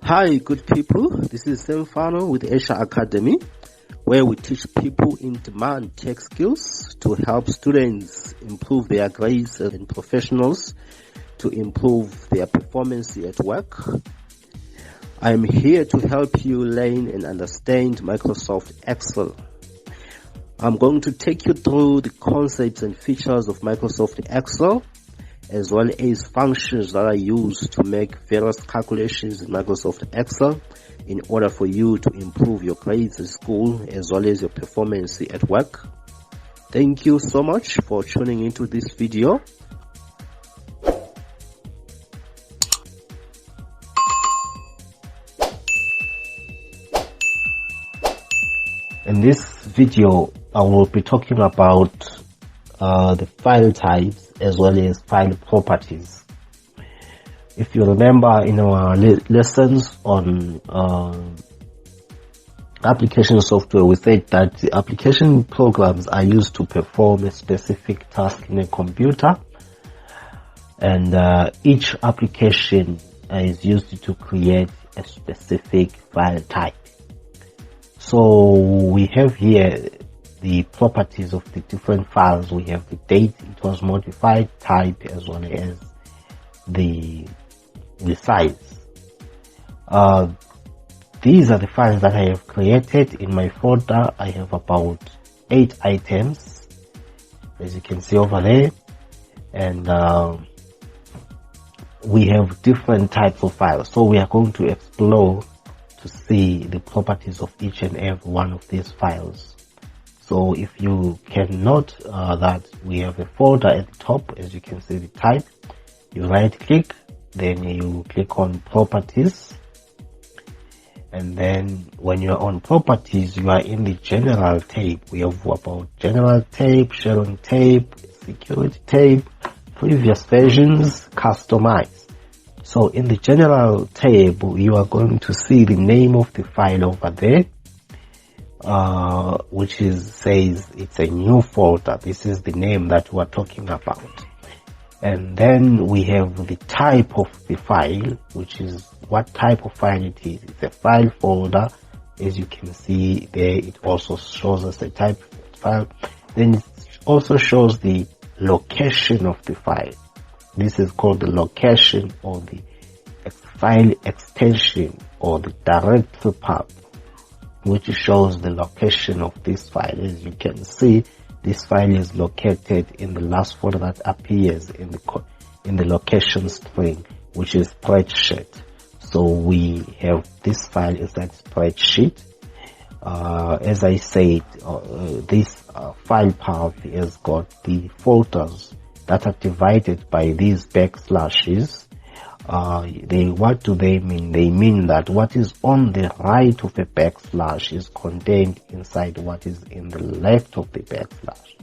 Hi, good people. This is Semfano with Asia Academy, where we teach people in demand tech skills to help students improve their grades and professionals to improve their performance at work. I am here to help you learn and understand Microsoft Excel. I'm going to take you through the concepts and features of Microsoft Excel, as well as functions that are used to make various calculations in Microsoft Excel in order for you to improve your grades at school as well as your performance at work. Thank you so much for tuning into this video. In this video, I will be talking about the file types as well as file properties. If you remember in our lessons on application software, we said that the application programs are used to perform a specific task in a computer, and each application is used to create a specific file type. So we have here the properties of the different files. We have the date it was modified, type, as well as the size. These are the files that I have created in my folder. I have about 8 items, as you can see over there, and we have different types of files. So we are going to explore to see the properties of each and every one of these files. So if you can note that we have a folder at the top, as you can see the type, you right click, then you click on properties, and then when you are on properties, you are in the general tab. We have about general tab, sharing tab, security tab, previous versions, customize. So in the general tab, you are going to see the name of the file over there, which says it's a new folder. This is the name that we're talking about. And then we have the type of the file, which is what type of file it is. It's a file folder. As you can see there, it also shows us the type of file. Then it also shows the location of the file. This is called the location, or the file extension, or the directory path, which shows the location of this file. As you can see, this file is located in the last folder that appears in the location string, which is spreadsheet. So we have this file inside spreadsheet. As I said, this file path has got the folders that are divided by these backslashes. What do they mean? They mean that what is on the right of the backslash is contained inside what is in the left of the backslash.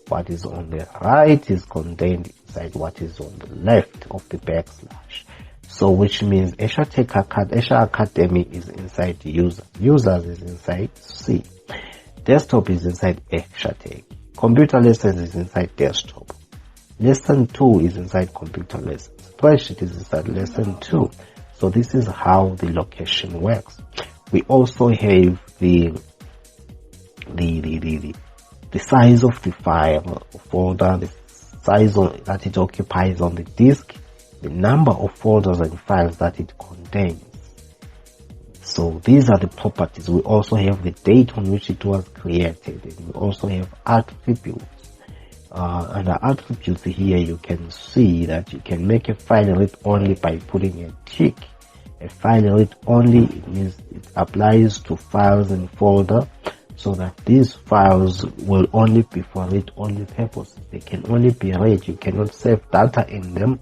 What is on the right is contained inside what is on the left of the backslash. So which means Asia Academy is inside users. Users is inside C. Desktop is inside Asia Tech. Computer lessons is inside desktop. Lesson 2 is inside computer lessons. Spreadsheet is inside lesson 2. So this is how the location works. We also have the size of the file folder, the size that it occupies on the disk, the number of folders and files that it contains. So these are the properties. We also have the date on which it was created, and we also have attributes. Under attributes here, you can see that you can make a file read only by putting a tick. A file read only, it means it applies to files and folder, so that these files will only be for read only purposes. They can only be read. You cannot save data in them,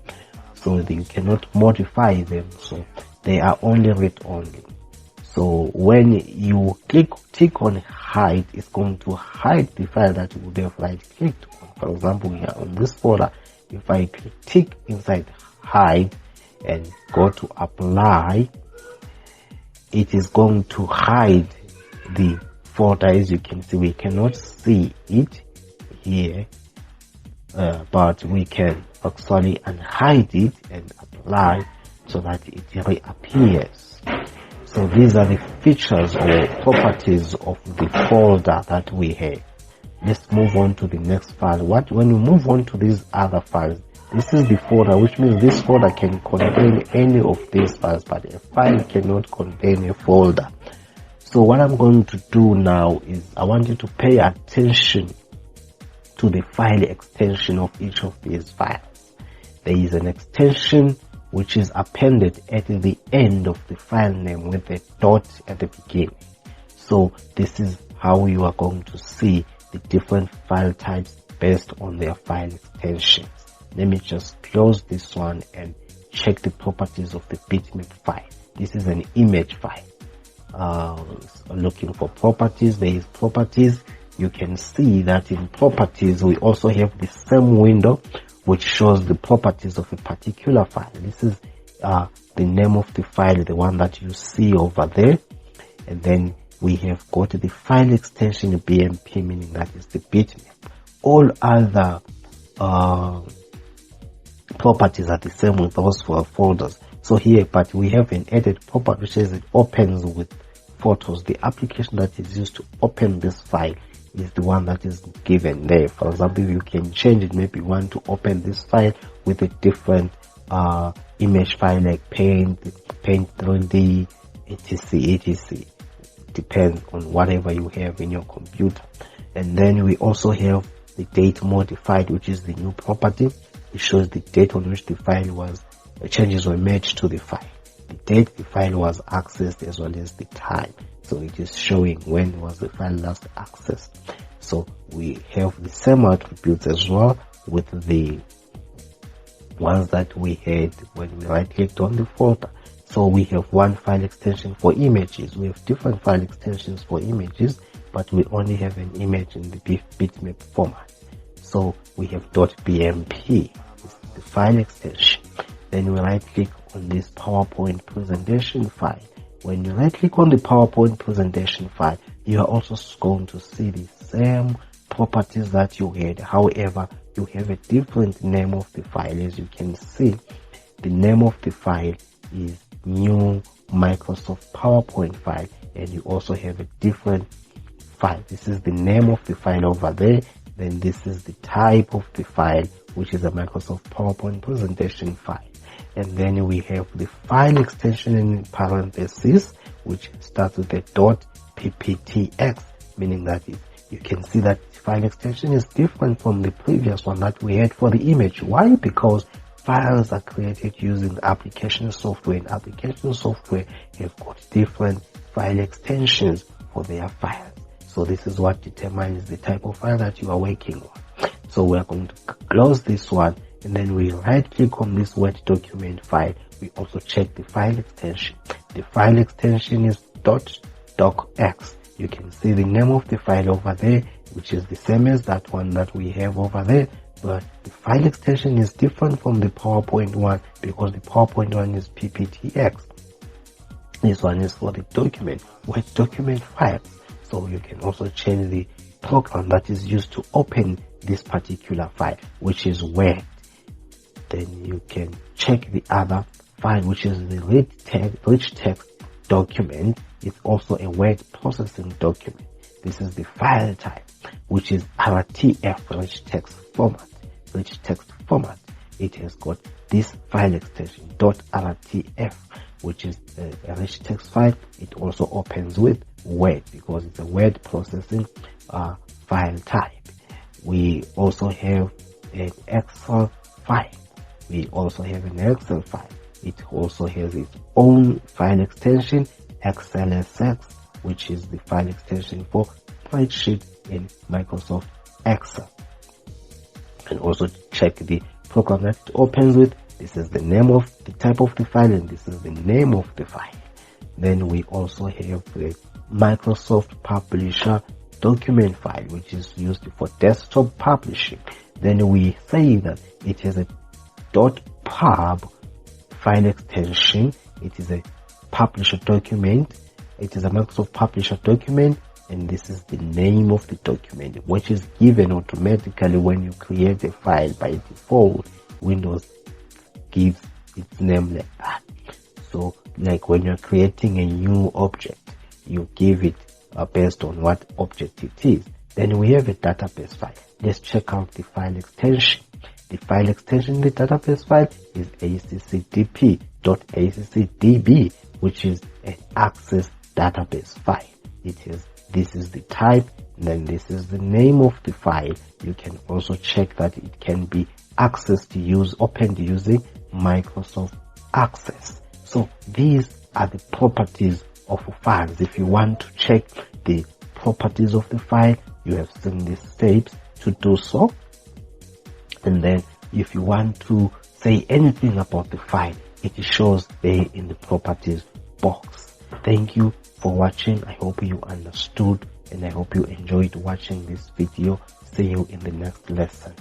so that you cannot modify them. So they are only read only. So when you tick on hide, it's going to hide the file that you would have right clicked on. For example, here on this folder, if I tick inside hide and go to apply, it is going to hide the folder. As you can see, we cannot see it here, but we can actually unhide it and apply so that it reappears. So these are the features or properties of the folder that we have. Let's move on to the next file. When you move on to these other files, this is the folder, which means this folder can contain any of these files, but a file cannot contain a folder. So what I'm going to do now is I want you to pay attention to the file extension of each of these files. There is an extension which is appended at the end of the file name with a dot at the beginning. So this is how you are going to see the different file types based on their file extensions. Let me just close this one and check the properties of the bitmap file. This is an image file. Looking for properties, there is properties. You can see that in properties we also have the same window which shows the properties of a particular file. This is the name of the file, the one that you see over there, and then we have got the file extension BMP, meaning that is the bitmap. All other properties are the same with those for folders. So here, but we have an added property which says it opens with photos. The application that is used to open this file is the one that is given there. For example, you can change it. Maybe you want to open this file with a different image file like Paint 3D, etc. Depends on whatever you have in your computer. And then we also have the date modified, which is the new property. It shows the date on which the file was, changes were made to the file, the date the file was accessed, as well as the time. So it is showing when was the file last accessed. So we have the same attributes as well with the ones that we had when we right clicked on the folder. So we have one file extension for images. We have different file extensions for images, but we only have an image in the bitmap format. So we have .bmp, the file extension. Then we right click on this PowerPoint presentation file. When you right click on the PowerPoint presentation file, you are also going to see the same properties that you had. However, you have a different name of the file. As you can see, the name of the file is new Microsoft PowerPoint file, and you also have a different file. This is the name of the file over there. Then this is the type of the file, which is a Microsoft PowerPoint presentation file. And then we have the file extension in parentheses, which starts with a .pptx, meaning that you can see that file extension is different from the previous one that we had for the image. Why? Because files are created using application software, and application software have got different file extensions for their files. So this is what determines the type of file that you are working on. So we are going to close this one, and then we right click on this Word document file. We also check the file extension. The file extension is .docx. You can see the name of the file over there, which is the same as that one that we have over there, but the file extension is different from the PowerPoint one because the PowerPoint one is pptx. This one is for the document, Word document files. So you can also change the program that is used to open this particular file, which is Word. Then you can check the other file, which is the rich text document. It's also a word processing document. This is the file type, which is RTF, rich text format. Rich text format. It has got this file extension .rtf, which is a rich text file. It also opens with Word because it's a word processing file type. We also have an Excel file. We also have an Excel file. It also has its own file extension, XLSX, which is the file extension for spreadsheet in Microsoft Excel. And also check the program that it opens with. This is the name of the type of the file, and this is the name of the file. Then we also have the Microsoft Publisher document file, which is used for desktop publishing. Then we say that it has a .pub file extension. It is a publisher document. It is a Microsoft Publisher document, and this is the name of the document, which is given automatically when you create a file. By default, Windows gives its name like that. So like when you're creating a new object, you give it based on what object it is. Then we have a database file. Let's check out the file extension. The file extension in the database file is accdp.accdb, which is an access database file. This is the type, and then this is the name of the file. You can also check that it can be opened using Microsoft Access. So these are the properties of files. If you want to check the properties of the file, you have seen these steps to do so. And then if you want to say anything about the file, it shows there in the properties box. Thank you for watching. I hope you understood and I hope you enjoyed watching this video. See you in the next lesson.